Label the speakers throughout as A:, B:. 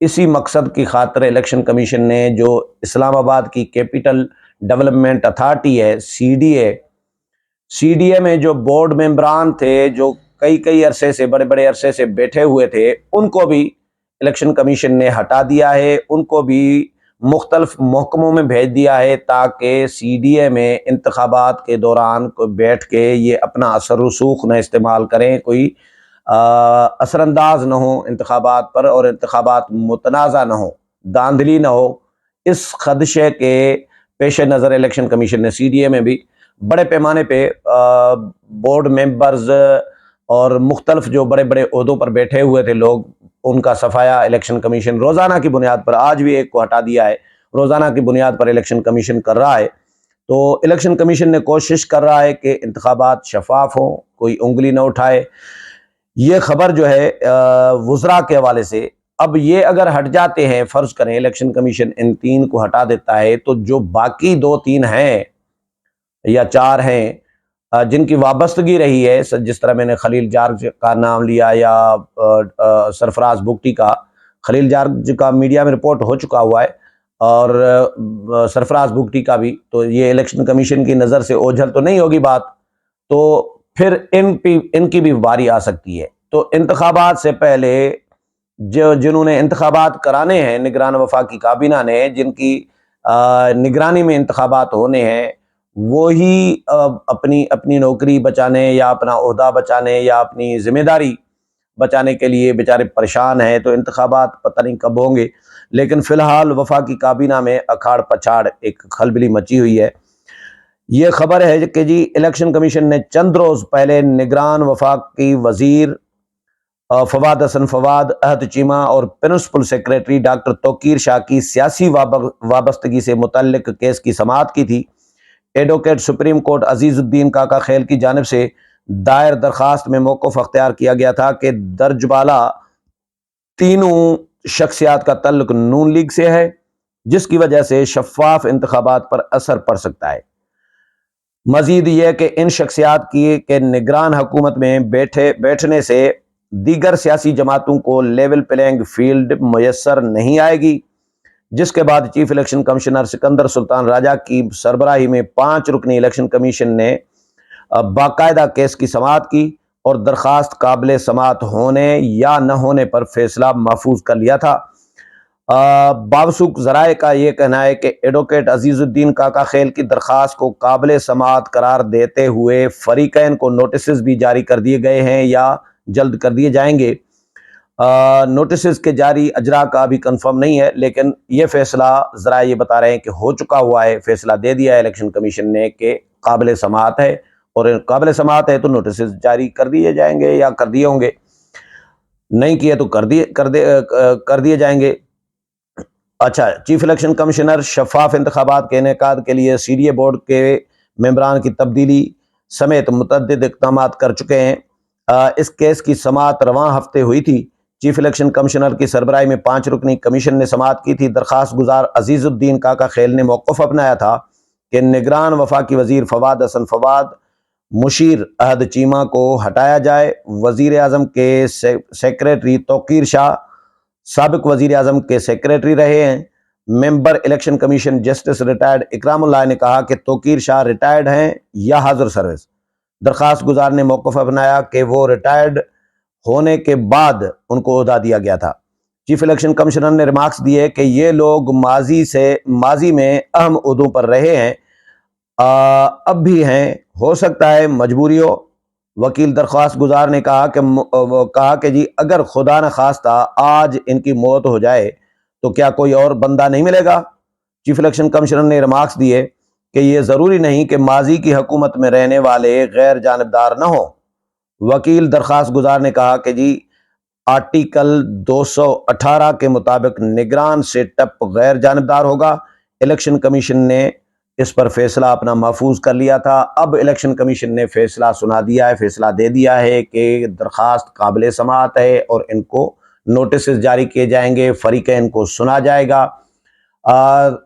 A: اسی مقصد کی خاطر الیکشن کمیشن نے جو اسلام آباد کی کیپٹل ڈیولپمنٹ اتھارٹی ہے سی ڈی اے میں جو بورڈ ممبران تھے جو کئی عرصے سے بڑے عرصے سے بیٹھے ہوئے تھے، ان کو بھی الیکشن کمیشن نے ہٹا دیا ہے، ان کو بھی مختلف محکموں میں بھیج دیا ہے تاکہ سی ڈی اے میں انتخابات کے دوران بیٹھ کے یہ اپنا اثر رسوخ نہ استعمال کریں، کوئی اثر انداز نہ ہو انتخابات پر، اور انتخابات متنازع نہ ہو، داندلی نہ ہو۔ اس خدشے کے پیش نظر الیکشن کمیشن نے سی ڈی اے میں بھی بڑے پیمانے پہ بورڈ ممبرز اور مختلف جو بڑے عہدوں پر بیٹھے ہوئے تھے لوگ، ان کا صفایا الیکشن کمیشن روزانہ کی بنیاد پر، آج بھی ایک کو ہٹا دیا ہے، روزانہ کی بنیاد پر الیکشن کمیشن کر رہا ہے۔ تو الیکشن کمیشن نے کوشش کر رہا ہے کہ انتخابات شفاف ہوں، کوئی انگلی نہ اٹھائے۔ یہ خبر جو ہے وزراء کے حوالے سے، اب یہ اگر ہٹ جاتے ہیں، فرض کریں الیکشن کمیشن ان 3 کو ہٹا دیتا ہے، تو جو باقی 2-3 ہیں یا 4 ہیں جن کی وابستگی رہی ہے، جس طرح میں نے خلیل جارج کا نام لیا یا سرفراز بگٹی کا، خلیل جارج کا میڈیا میں رپورٹ ہو چکا ہوا ہے، اور سرفراز بگٹی کا بھی، تو یہ الیکشن کمیشن کی نظر سے اوجھل تو نہیں ہوگی بات، تو پھر ان کی بھی باری آ سکتی ہے۔ تو انتخابات سے پہلے جنہوں نے انتخابات کرانے ہیں، نگران وفاقی کابینہ نے، جن کی نگرانی میں انتخابات ہونے ہیں، وہی اپنی نوکری بچانے یا اپنا عہدہ بچانے یا اپنی ذمہ داری بچانے کے لیے بیچارے پریشان ہیں۔ تو انتخابات پتہ نہیں کب ہوں گے، لیکن فی الحال وفاقی کابینہ میں اکھاڑ پچھاڑ ایک کھلبلی مچی ہوئی ہے۔ یہ خبر ہے کہ جی الیکشن کمیشن نے چند روز پہلے نگران وفاقی وزیر فواد حسن فواد، عہد چیمہ اور پرنسپل سیکریٹری ڈاکٹر توقیر شاہ کی سیاسی وابستگی سے متعلق کیس کی سماعت کی تھی۔ ایڈوکیٹ سپریم کورٹ عزیز الدین کاکا خیل کی جانب سے دائر درخواست میں موقف اختیار کیا گیا تھا کہ درج بالا تینوں شخصیات کا تعلق نون لیگ سے ہے، جس کی وجہ سے شفاف انتخابات پر اثر پڑ سکتا ہے۔ مزید یہ کہ ان شخصیات کے نگران حکومت میں بیٹھنے سے دیگر سیاسی جماعتوں کو لیول پلینگ فیلڈ میسر نہیں آئے گی، جس کے بعد چیف الیکشن کمشنر سکندر سلطان راجہ کی سربراہی میں 5 رکنی الیکشن کمیشن نے باقاعدہ کیس کی سماعت کی اور درخواست قابل سماعت ہونے یا نہ ہونے پر فیصلہ محفوظ کر لیا تھا۔ باوثوق ذرائع کا یہ کہنا ہے کہ ایڈوکیٹ عزیز الدین کاکا خیل کی درخواست کو قابل سماعت قرار دیتے ہوئے فریقین کو نوٹسز بھی جاری کر دیے گئے ہیں یا جلد کر دیے جائیں گے۔ نوٹسز کے جاری اجرا کا بھی کنفرم نہیں ہے، لیکن یہ فیصلہ ذرائع یہ بتا رہے ہیں کہ ہو چکا ہوا ہے، فیصلہ دے دیا ہے الیکشن کمیشن نے کہ قابل سماعت ہے، اور قابل سماعت ہے تو نوٹسز جاری کر دیے جائیں گے یا کر دیے ہوں گے، نہیں کیے تو کر دیے جائیں گے۔ اچھا، چیف الیکشن کمشنر شفاف انتخابات کے انعقاد کے لیے سی ڈی اے بورڈ کے ممبران کی تبدیلی سمیت متعدد اقدامات کر چکے ہیں۔ اس کیس کی سماعت رواں ہفتے ہوئی تھی۔ چیف الیکشن کمشنر کی سربراہی میں 5 رکنی کمیشن نے سماعت کی تھی۔ درخواست گزار عزیز الدین کاکا خیل نے موقف اپنایا تھا کہ نگران وفاقی وزیر فواد حسن فواد، مشیر عہد چیمہ کو ہٹایا جائے۔ وزیر اعظم کے سیکریٹری توقیر شاہ سابق وزیر اعظم کے سیکریٹری رہے ہیں۔ Member election commission justice retired Ikramullah نے کہا کہ توقیر شاہ ریٹائرڈ ہیں یا حاضر سروس۔ درخواست گزار نے موقف اپنایا کہ وہ ریٹائرڈ ہونے کے بعد ان کو عہدہ دیا گیا تھا۔ چیف الیکشن کمشنر نے ریمارکس دیے کہ یہ لوگ ماضی میں اہم عہدوں پر رہے ہیں، اب بھی ہیں، ہو سکتا ہے مجبوری ہو۔ وکیل درخواست گزار نے کہا کہ جی اگر خدا نخواستہ آج ان کی موت ہو جائے تو کیا کوئی اور بندہ نہیں ملے گا؟ چیف الیکشن کمشنر نے ریمارکس دیے کہ یہ ضروری نہیں کہ ماضی کی حکومت میں رہنے والے غیر جانبدار نہ ہوں۔ وکیل درخواست گزار نے کہا کہ جی آرٹیکل 218 کے مطابق نگران سیٹ اپ غیر جانبدار ہوگا۔ الیکشن کمیشن نے اس پر فیصلہ اپنا محفوظ کر لیا تھا۔ اب الیکشن کمیشن نے فیصلہ سنا دیا ہے، فیصلہ دے دیا ہے کہ درخواست قابل سماعت ہے اور ان کو نوٹسز جاری کیے جائیں گے، فریقین کو سنا جائے گا۔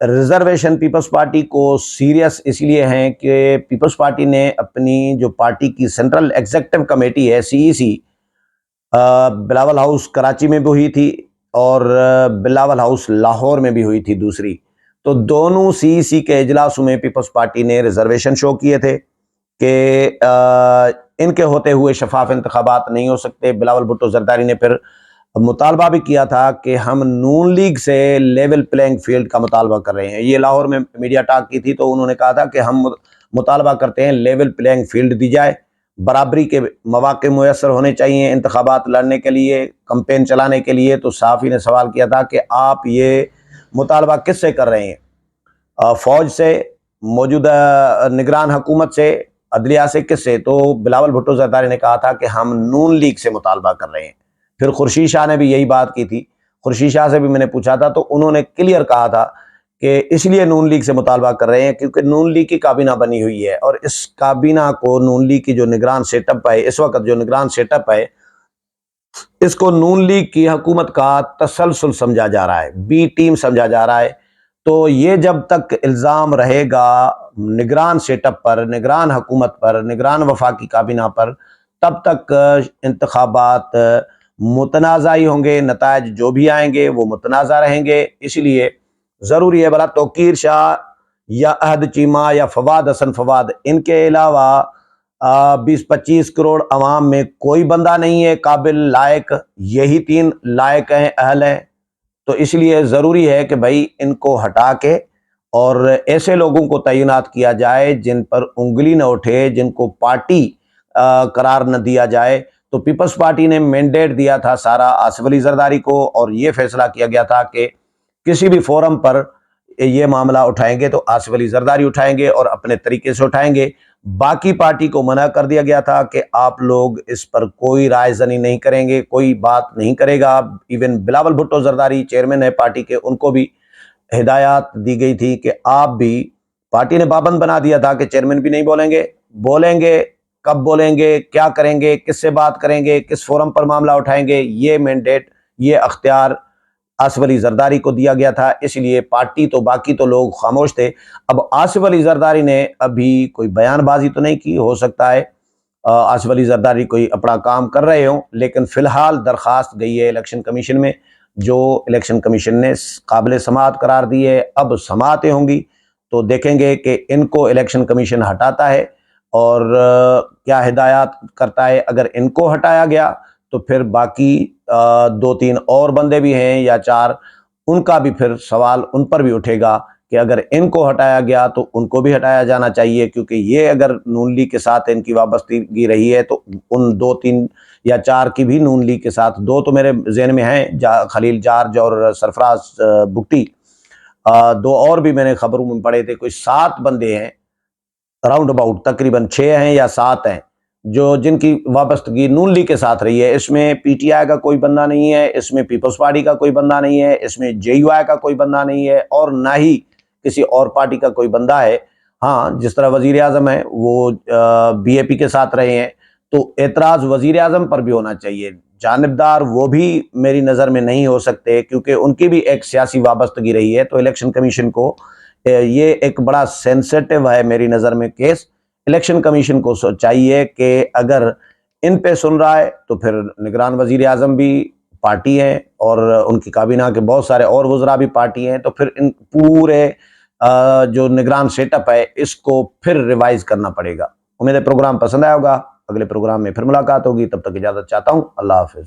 A: ریزرویشن پیپلز پارٹی کو سیریس اس لیے ہیں کہ پیپلز پارٹی نے اپنی جو پارٹی کی سینٹرل ایگزیکٹو کمیٹی ہے CEC، بلاول ہاؤس کراچی میں بھی ہوئی تھی، اور بلاول ہاؤس لاہور میں بھی ہوئی تھی دوسری، تو دونوں CEC کے اجلاسوں میں پیپلز پارٹی نے ریزرویشن شو کیے تھے کہ ان کے ہوتے ہوئے شفاف انتخابات نہیں ہو سکتے۔ بلاول بھٹو زرداری نے پھر مطالبہ بھی کیا تھا کہ ہم نون لیگ سے لیول پلینگ فیلڈ کا مطالبہ کر رہے ہیں۔ یہ لاہور میں میڈیا ٹاک کی تھی، تو انہوں نے کہا تھا کہ ہم مطالبہ کرتے ہیں لیول پلینگ فیلڈ دی جائے، برابری کے مواقع میسر ہونے چاہیے انتخابات لڑنے کے لیے، کمپین چلانے کے لیے۔ تو صحافی نے سوال کیا تھا کہ آپ یہ مطالبہ کس سے کر رہے ہیں، فوج سے، موجودہ نگران حکومت سے، عدلیہ سے، کس سے؟ تو بلاول بھٹو زرداری نے کہا تھا کہ ہم نون لیگ سے مطالبہ کر رہے ہیں۔ پھر خورشید شاہ نے بھی یہی بات کی تھی، خورشید شاہ سے بھی میں نے پوچھا تھا تو انہوں نے کلیئر کہا تھا کہ اس لیے نون لیگ سے مطالبہ کر رہے ہیں کیونکہ نون لیگ کی کابینہ بنی ہوئی ہے، اور اس کابینہ کو نون لیگ کی جو نگران سیٹ اپ ہے، اس وقت جو نگران سیٹ اپ ہے، اس کو نون لیگ کی حکومت کا تسلسل سمجھا جا رہا ہے، بی ٹیم سمجھا جا رہا ہے۔ تو یہ جب تک الزام رہے گا نگران سیٹ اپ پر، نگران حکومت پر، نگران وفاقی کابینہ پر، تب تک انتخابات متنازع ہی ہوں گے، نتائج جو بھی آئیں گے وہ متنازع رہیں گے۔ اس لیے ضروری ہے، بلا توقیر شاہ یا عہد چیمہ یا فواد حسن فواد، ان کے علاوہ 20-25 کروڑ عوام میں کوئی بندہ نہیں ہے قابل، لائق، یہی 3 لائق ہیں، اہل ہیں۔ تو اس لیے ضروری ہے کہ بھائی ان کو ہٹا کے اور ایسے لوگوں کو تعینات کیا جائے جن پر انگلی نہ اٹھے، جن کو پارٹی قرار نہ دیا جائے۔ تو پیپلز پارٹی نے مینڈیٹ دیا تھا سارا آصف علی زرداری کو، اور یہ فیصلہ کیا گیا تھا کہ کسی بھی فورم پر یہ معاملہ اٹھائیں گے تو آصف علی زرداری اٹھائیں گے اور اپنے طریقے سے اٹھائیں گے۔ باقی پارٹی کو منع کر دیا گیا تھا کہ آپ لوگ اس پر کوئی رائے زنی نہیں کریں گے، کوئی بات نہیں کرے گا۔ ایون بلاول بھٹو زرداری چیئرمین ہے پارٹی کے، ان کو بھی ہدایات دی گئی تھی کہ آپ بھی، پارٹی نے پابند بنا دیا تھا کہ چیئرمین بھی نہیں بولیں گے، کب بولیں گے، کیا کریں گے، کس سے بات کریں گے، کس فورم پر معاملہ اٹھائیں گے، یہ مینڈیٹ، یہ اختیار آصف علی زرداری کو دیا گیا تھا۔ اس لیے پارٹی تو، باقی تو لوگ خاموش تھے۔ اب آصف علی زرداری نے ابھی کوئی بیان بازی تو نہیں کی، ہو سکتا ہے آصف علی زرداری کوئی اپنا کام کر رہے ہوں، لیکن فی الحال درخواست گئی ہے الیکشن کمیشن میں، جو الیکشن کمیشن نے قابل سماعت قرار دی ہے۔ اب سماعتیں ہوں گی تو دیکھیں گے کہ ان کو الیکشن کمیشن ہٹاتا ہے اور کیا ہدایات کرتا ہے۔ اگر ان کو ہٹایا گیا تو پھر باقی 2-3 اور بندے بھی ہیں یا 4، ان کا بھی پھر سوال ان پر بھی اٹھے گا کہ اگر ان کو ہٹایا گیا تو ان کو بھی ہٹایا جانا چاہیے، کیونکہ یہ اگر نون لیگ کے ساتھ ان کی وابستگی رہی ہے تو ان 2-3 یا 4 کی بھی نون لیگ کے ساتھ، 2 تو میرے ذہن میں ہیں، خلیل جارج اور سرفراز بگٹی، 2 اور بھی میں نے خبروں میں پڑھے تھے، کوئی 7 بندے ہیں راؤنڈ اباؤٹ، تقریباً 6 ہیں یا 7 ہیں جو جن کی وابستگی نون لیگ کے ساتھ رہی ہے۔ اس میں پی ٹی آئی کا کوئی بندہ نہیں ہے، اس میں پیپلز پارٹی کا کوئی بندہ نہیں ہے، اس میں JUI کا کوئی بندہ نہیں ہے، اور نہ ہی کسی اور پارٹی کا کوئی بندہ ہے۔ ہاں، جس طرح وزیر اعظم ہے وہ BAP کے ساتھ رہے ہیں، تو اعتراض وزیر اعظم پر بھی ہونا چاہیے، جانبدار وہ بھی میری نظر میں نہیں ہو سکتے کیونکہ ان کی بھی ایک سیاسی وابستگی رہی ہے۔ تو الیکشن کمیشن کو یہ ایک بڑا سینسٹیو ہے میری نظر میں کیس، الیکشن کمیشن کو چاہیے کہ اگر ان پہ سن رہا ہے تو پھر نگران وزیر اعظم بھی پارٹی ہیں اور ان کی کابینہ کے بہت سارے اور وزراء بھی پارٹی ہیں، تو پھر ان پورے جو نگران سیٹ اپ ہے اس کو پھر ریوائز کرنا پڑے گا۔ امید ہے پروگرام پسند آیا ہوگا، اگلے پروگرام میں پھر ملاقات ہوگی، تب تک اجازت چاہتا ہوں، اللہ حافظ۔